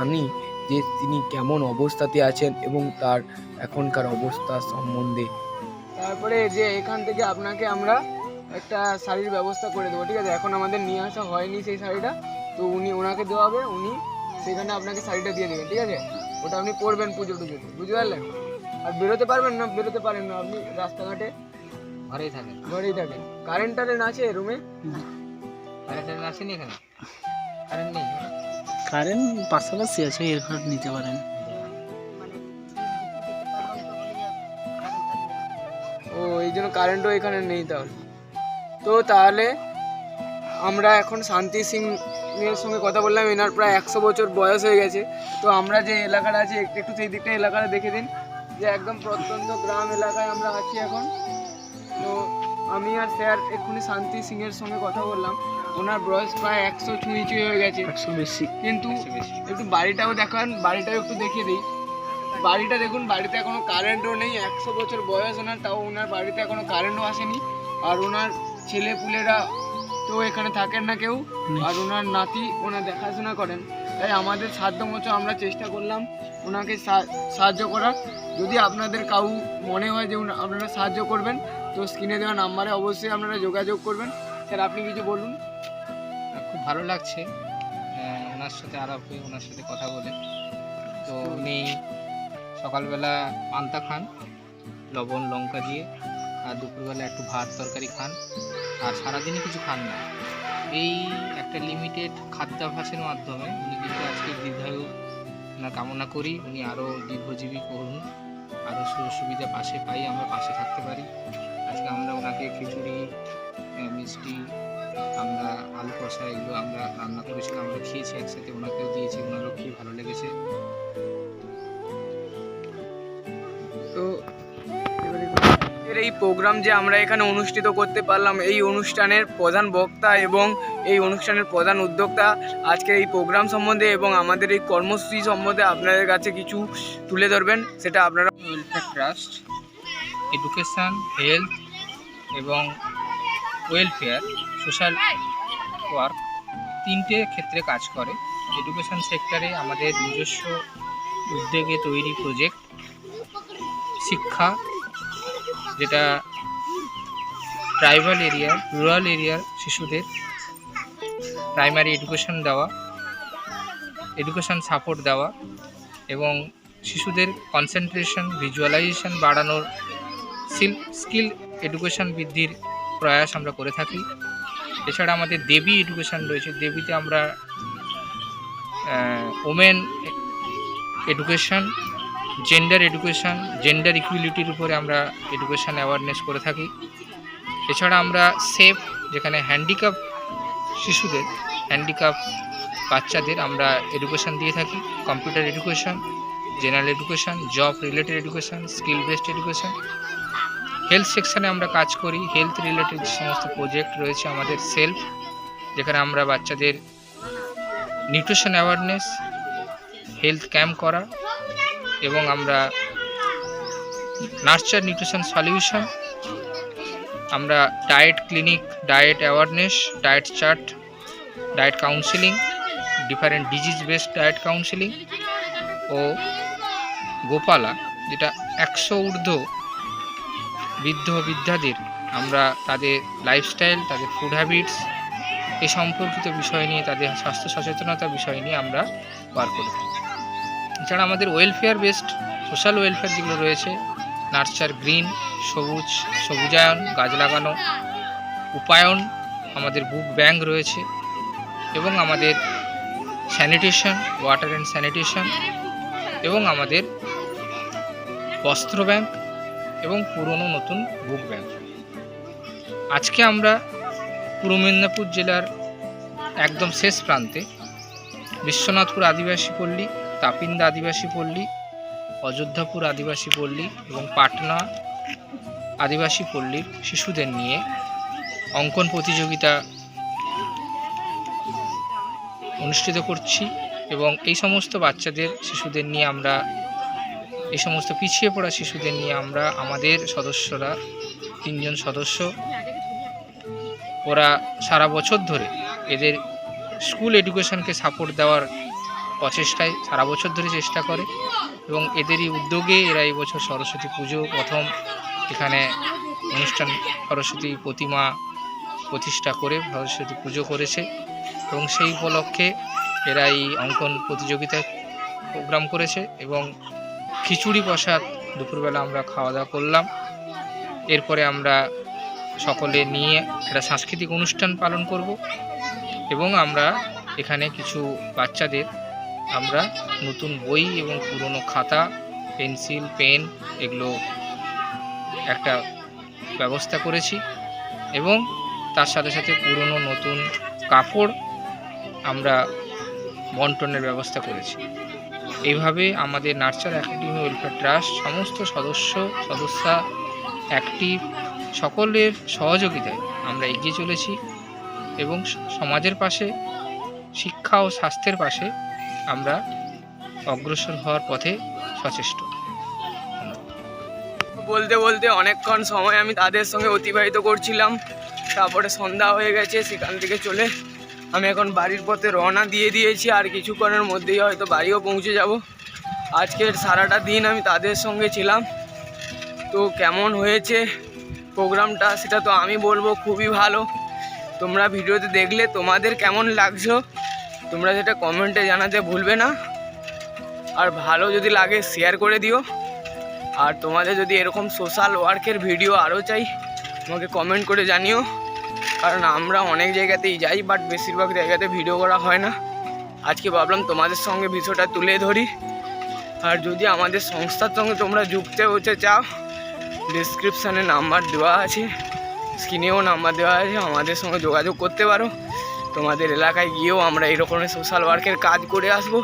জানি যে তিনি কেমন অবস্থাতে আছেন এবং তার এখনকার অবস্থা সম্বন্ধে। তারপরে যে এখান থেকে আপনাকে আমরা একটা শাড়ির ব্যবস্থা করে দেবো, ঠিক আছে? এখন আমাদের নিয়ে আসা হয়নি সেই শাড়িটা, তো ওনাকে দেওয়া হবে, উনি সেখানে আপনাকে শাড়িটা দিয়ে দেবেন, ঠিক আছে? ওটা আপনি পরবেন পুজো টুজোতে, বুঝতে পারলেন? আর বেরোতে পারবেন না, বেরোতে পারেন না আপনি রাস্তাঘাটে, ঘরেই থাকেন। কারেন্ট টারেন্ট আছে রুমে? কারেন্ট আসেনি এখানে? কারেন্ট নেই? কারেন্ট পাশাপাশি আছে, এরপর নিতে পারেন। ও, এই জন্য কারেন্টও এখানে নেই তাহলে। তো তাহলে আমরা এখন শান্তি সিং এর সঙ্গে কথা বললাম, এনার প্রায় 100 বছর বয়স হয়ে গেছে। তো আমরা যে এলাকাটা আছি একটু সেই দিকটা এলাকাটা দেখে দিন, যে একদম প্রত্যন্ত গ্রাম এলাকায় আমরা আছি এখন। তো আমি আর স্যার এক্ষুনি শান্তি সিং এর সঙ্গে কথা বললাম, ওনার বয়স প্রায় 100 ছুঁই হয়ে গেছে, 100 বেশি। কিন্তু একটু বাড়িটাও দেখান, বাড়িটাও একটু দেখিয়ে দিই। বাড়িটা দেখুন, বাড়িতে এখনো কারেন্টও নেই, 100 বছর বয়স ওনার, তাও ওনার বাড়িতে এখনো কারেন্টও আসেনি। আর ওনার ছেলে পুলেরা তো এখানে থাকেন না কেউ, আর ওনার নাতি ওনার দেখাশোনা করেন। তাই আমাদের সাধ্যমতো আমরা চেষ্টা করলাম ওনাকে সাহায্য করার। যদি আপনাদের কাউ মনে হয় যে আপনারা সাহায্য করবেন, তো স্ক্রিনে দেওয়া নাম্বারে অবশ্যই আপনারা যোগাযোগ করবেন। স্যার আপনি কিছু বলুন। খুব ভালো লাগছে ওনার সাথে আলাপ হয়ে, ওনার সাথে কথা বলে। তো উনি সকালবেলা পান্তা খান লবণ লঙ্কা দিয়ে, আর দুপুরবেলা একটু ভাত তরকারি খান, আর সারাদিনই কিছু খান না। এই একটা লিমিটেড খাদ্যাভ্যাসের মাধ্যমে উনি কিন্তু আজকে দীর্ঘায়ু ওনার কামনা করি। উনি আরও দীর্ঘজীবী করুন, আরও সুযোগ সুবিধা পাই, আমরা পাশে থাকতে পারি। আজকে আমরা ওনাকে খিচুড়ি, মিষ্টি, আমরা আলু কষা এগুলো আমরা রান্না করেছিলাম, আমরা খেয়েছি একসাথে, ওনাকেও দিয়েছি, ওনারও খুব ভালো লেগেছে। তো এই প্রোগ্রাম যে আমরা এখানে অনুষ্ঠিত করতে পারলাম, এই অনুষ্ঠানের প্রধান বক্তা এবং এই অনুষ্ঠানের প্রধান উদ্যোক্তা আজকের এই প্রোগ্রাম সম্বন্ধে এবং আমাদের এই কর্মসূচি সম্বন্ধে আপনাদের কাছে কিছু তুলে ধরবেন, সেটা আপনারা। ওয়েলফেয়ার ট্রাস্ট এডুকেশান, হেলথ এবং ওয়েলফেয়ার, সোশ্যাল ওয়ার্ক, তিনটে ক্ষেত্রে কাজ করে। এডুকেশান সেক্টরে আমাদের নিজস্ব উদ্যোগে তৈরি প্রজেক্ট শিক্ষা, যেটা ট্রাইবাল এরিয়ার, রুরাল এরিয়ার শিশুদের প্রাইমারি এডুকেশন দেওয়া, এডুকেশন সাপোর্ট দেওয়া এবং শিশুদের কনসেন্ট্রেশন, ভিজুয়ালাইজেশন বাড়ানোর, স্কিল এডুকেশন বৃদ্ধির প্রয়াস আমরা করে থাকি। এছাড়া আমাদের দেবী এডুকেশন রয়েছে, দেবীতে আমরা women education, gender education, gender ইকুয়ালিটির উপরে আমরা এডুকেশন অ্যাওয়ারনেস করে থাকি। এছাড়া আমরা সেফ, যেখানে হ্যান্ডিক্যাপ শিশুদের, হ্যান্ডিক্যাপ বাচ্চাদের আমরা এডুকেশন দিয়ে থাকি, computer education, general education, job related education, skill based education. Health সেকশানে আমরা কাজ করি, হেলথ রিলেটেড যে সমস্ত প্রজেক্ট রয়েছে আমাদের সেলফ, যেখানে আমরা বাচ্চাদের নিউট্রিশন অ্যাওয়ারনেস, হেলথ ক্যাম্প করা এবং আমরা নার্চার নিউট্রিশন সলিউশন, আমরা diet clinic, diet awareness, diet chart, diet counselling, different disease based diet counselling ও গোপালা, যেটা 100 ঊর্ধ্ব বৃদ্ধ বৃদ্ধাদের আমরা তাদের লাইফস্টাইল, তাদের ফুড হ্যাবিটস এই সম্পর্কিত বিষয় নিয়ে, তাদের স্বাস্থ্য সচেতনতা বিষয় নিয়ে আমরা ওয়ার্ক করে থাকি। এছাড়া আমাদের ওয়েলফেয়ার বেসড সোশ্যাল ওয়েলফেয়ার যেগুলো রয়েছে, নার্চার গ্রিন, সবুজায়ন, গাছ লাগানো, উপায়ন, আমাদের বুক ব্যাংক রয়েছে এবং আমাদের স্যানিটেশন, ওয়াটার অ্যান্ড স্যানিটেশন এবং আমাদের বস্ত্র ব্যাংক এবং পুরনো নতুন বুক ব্যাংক। আজকে আমরা পূর্ব মেদিনীপুর জেলার একদম শেষ প্রান্তে বিশ্বনাথপুর আদিবাসী পল্লী, তাপিন্দা আদিবাসী পল্লী, অযোধ্যাপুর আদিবাসী পল্লী এবং পাটনা আদিবাসী পল্লীর শিশুদের নিয়ে অঙ্কন প্রতিযোগিতা অনুষ্ঠিত করছি এবং এই সমস্ত বাচ্চাদের, শিশুদের নিয়ে আমরা, এই সমস্ত পিছিয়ে পড়া শিশুদের নিয়ে আমরা, আমাদের সদস্যরা 3 জন সদস্য, ওরা সারা বছর ধরে এদের স্কুল এডুকেশনকে সাপোর্ট দেওয়ার প্রচেষ্টায় সারা বছর ধরে চেষ্টা করে এবং এদেরই উদ্যোগে এরা এই বছর সরস্বতী পুজো প্রথম এখানে অনুষ্ঠান সরস্বতী প্রতিমা প্রতিষ্ঠা করে সরস্বতী পুজো করেছে এবং সেই উপলক্ষে এরা এই অঙ্কন প্রতিযোগিতায় প্রোগ্রাম করেছে এবং খিচুড়ি প্রসাদ দুপুরবেলা আমরা খাওয়া দাওয়া করলাম। এরপরে আমরা সকলে নিয়ে একটা সাংস্কৃতিক অনুষ্ঠান পালন করব এবং আমরা এখানে কিছু বাচ্চাদের আমরা নতুন বই এবং পুরনো খাতা পেন্সিল পেন এগুলো একটা ব্যবস্থা করেছি এবং তার সাথে সাথে পুরনো নতুন কাপড় আমরা বন্টনের ব্যবস্থা করেছি। এইভাবে আমাদের নার্চার একাডেমি ওয়েলফেয়ার ট্রাস্ট সমস্ত সদস্যা অ্যাক্টিভ সকলের সহযোগিতায় আমরা এগিয়ে চলেছি এবং সমাজের পাশে শিক্ষা ও স্বাস্থ্যের পাশে আমরা অগ্রসর হওয়ার পথে সচেষ্ট। বলতে বলতে অনেকক্ষণ সময় আমি তাদের সঙ্গে অতিবাহিত করছিলাম, তারপরে সন্ধ্যা হয়ে গেছে। সেখান থেকে চলে আমি এখন বাড়ির পথে রওনা দিয়ে দিয়েছি, আর কিছুক্ষণের মধ্যেই হয়তো বাড়িও পৌঁছে যাব। আজকের সারাটা দিন আমি তাদের সঙ্গে ছিলাম। তো কেমন হয়েছে প্রোগ্রামটা সেটা তো আমি বলবো খুবই ভালো। তোমরা ভিডিওতে দেখলে তোমাদের কেমন লাগছো তোমরা সেটা কমেন্টে জানাতে ভুলবে না, আর ভালো যদি লাগে শেয়ার করে দিও। আর তোমাদের যদি এরকম সোশ্যাল ওয়ার্কের ভিডিও আরও চাই আমাকে কমেন্ট করে জানিও, কারণ আমরা অনেক জায়গাতেই যাই বাট বেশিরভাগ জায়গাতে ভিডিও করা হয় না। আজকে ভাবলাম তোমাদের সঙ্গে বিষয়টা তুলে ধরি। আর যদি আমাদের সংস্থার সঙ্গে তোমরা যুক্ত হতে চাও ডিসক্রিপশানে নাম্বার দেওয়া আছে, স্ক্রিনেও নাম্বার দেওয়া আছে, আমাদের সঙ্গে যোগাযোগ করতে পারো। তোমাদের এলাকায় গিয়েও আমরা এই রকমের সোশ্যাল ওয়ার্কের কাজ করে আসব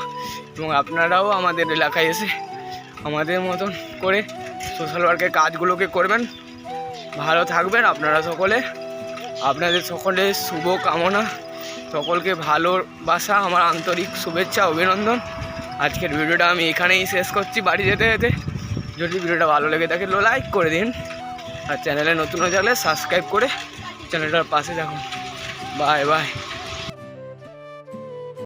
এবং আপনারাও আমাদের এলাকায় এসে আমাদের মতন করে সোশ্যাল ওয়ার্কের কাজগুলোকে করবেন। ভালো থাকবেন আপনারা সকলে, আপনাদের সকলের শুভ কামনা, সকলকে ভালোবাসা, আমার আন্তরিক শুভেচ্ছা অভিনন্দন। আজকের ভিডিওটা আমি এখানেই শেষ করছি বাড়ি যেতে যেতে। যদি ভিডিওটা ভালো লেগে থাকে লাইক করে দিন, আর চ্যানেলে নতুন হয়ে থাকলে সাবস্ক্রাইব করে চ্যানেলটার পাশে থাকুন। Bye bye.